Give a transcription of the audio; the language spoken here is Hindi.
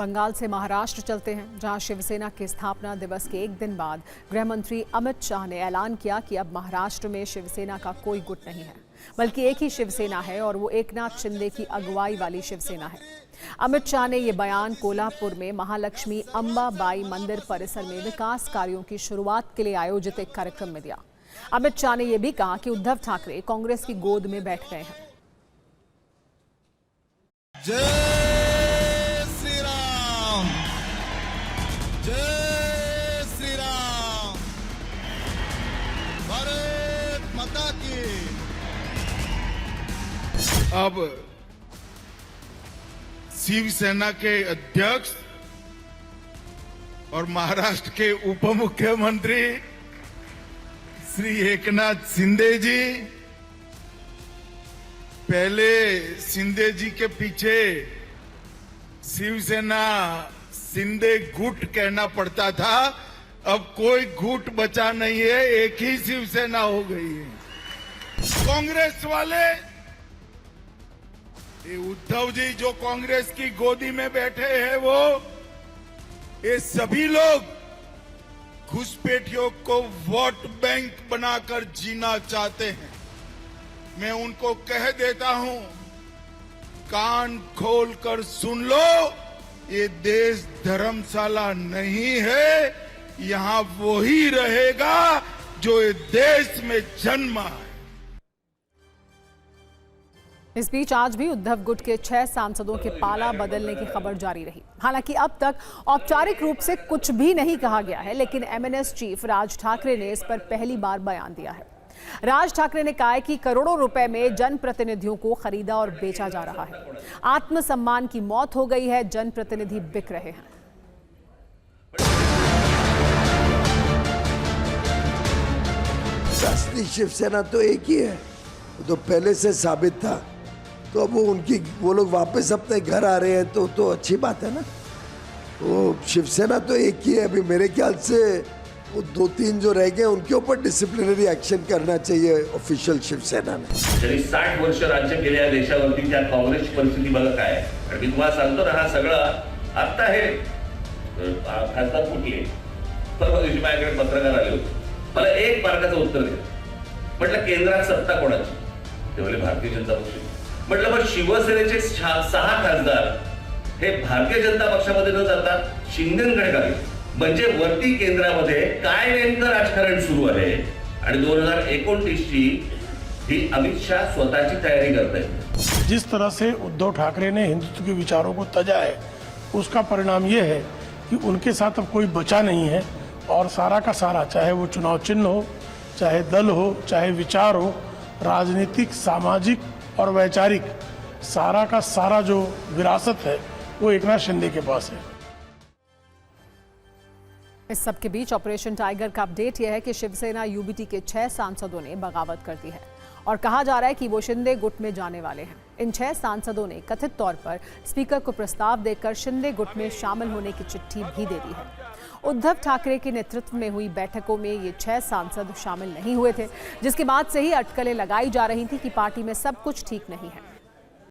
बंगाल से महाराष्ट्र चलते हैं, जहां शिवसेना के स्थापना दिवस के एक दिन बाद गृह मंत्री अमित शाह ने ऐलान किया कि अब महाराष्ट्र में शिवसेना का कोई गुट नहीं है, बल्कि एक ही शिवसेना है और वो एकनाथ शिंदे की अगुवाई वाली शिवसेना है। अमित शाह ने ये बयान कोल्हापुर में महालक्ष्मी अंबाबाई मंदिर परिसर में विकास कार्यों की शुरुआत के लिए आयोजित एक कार्यक्रम में दिया। अमित शाह ने यह भी कहा कि उद्धव ठाकरे कांग्रेस की गोद में बैठ गए हैं। जय श्री राम, जय श्री राम, भारत माता की। अब शिवसेना के अध्यक्ष और महाराष्ट्र के उप मुख्यमंत्री श्री एकनाथ शिंदे जी, पहले शिंदे जी के पीछे शिवसेना शिंदे गुट कहना पड़ता था, अब कोई गुट बचा नहीं है, एक ही शिवसेना हो गई है। कांग्रेस वाले, ये उद्धव जी जो कांग्रेस की गोदी में बैठे हैं, वो ये सभी लोग घुसपैठियों को वोट बैंक बनाकर जीना चाहते हैं। मैं उनको कह देता हूं, कान खोलकर सुन लो, ये देश धर्मशाला नहीं है, यहां वो ही रहेगा जो ये देश में जन्मा है। इस बीच आज भी उद्धव गुट के 6 सांसदों के पाला बदलने की खबर जारी रही। हालांकि अब तक औपचारिक रूप से कुछ भी नहीं कहा गया है, लेकिन एमएनएस चीफ राज ठाकरे ने इस पर पहली बार बयान दिया है। राज ठाकरे ने कहा है कि करोड़ों रुपए में जनप्रतिनिधियों को खरीदा और बेचा जा रहा है। आत्मसम्मान की मौत हो गई है, जनप्रतिनिधि बिक रहे हैं। असली शिवसेना तो एक ही है, तो पहले से साबित था। तो अब वो लोग वापस अपने घर आ रहे हैं तो अच्छी बात है ना। वो शिवसेना तो एक ही है। अभी मेरे ख्याल से वो 2-3 जो रह गए उनके ऊपर डिसिप्लिनरी एक्शन करना चाहिए ऑफिशियल शिवसेना ने। 60 वर्ष राज्य केल्या देशावरती त्या काँग्रेसची परिस्थिती बघा काय आहे। आणि मी तुम्हाला सांगतो ना, हा सगळा आता हे खासदार कुठले परवा दिवशी माझ्याकडे पत्रकार आले होते, मला एक मार्गाचं उत्तर द्या। म्हटलं केंद्रात सत्ता कोणाची? ते बोलले भारतीय जनता पक्ष। म्हटलं मग शिवसेनेचे 6 खासदार हे भारतीय जनता पक्षामध्ये न जाता शिंदेकडे गेले, म्हणजे वरती केंद्रामध्ये काय नेमकं राजकारण सुरू आहे। आणि 2029 ची ही अमित शाह स्वतःची तयारी करतायत। जिस तरह से उद्धव ठाकरे ने हिंदुत्व के विचारों को तजा है, उसका परिणाम ये है कि उनके साथ अब कोई बचा नहीं है और सारा का सारा, चाहे वो चुनाव चिन्ह हो, चाहे दल हो, चाहे विचार हो, राजनीतिक, सामाजिक और वैचारिक, सारा का सारा जो विरासत है वो एकनाथ शिंदे के पास है। इस सब के बीच ऑपरेशन टाइगर का अपडेट यह है कि शिवसेना यूबीटी के 6 सांसदों ने बगावत कर दी है और कहा जा रहा है कि वो शिंदे गुट में जाने वाले हैं। इन 6 सांसदों ने कथित तौर पर स्पीकर को प्रस्ताव देकर शिंदे गुट में शामिल होने की चिट्ठी भी दे दी है। उद्धव ठाकरे के नेतृत्व में हुई बैठकों में ये 6 सांसद शामिल नहीं हुए थे, जिसके बाद से ही अटकलें लगाई जा रही थी कि पार्टी में सब कुछ ठीक नहीं है।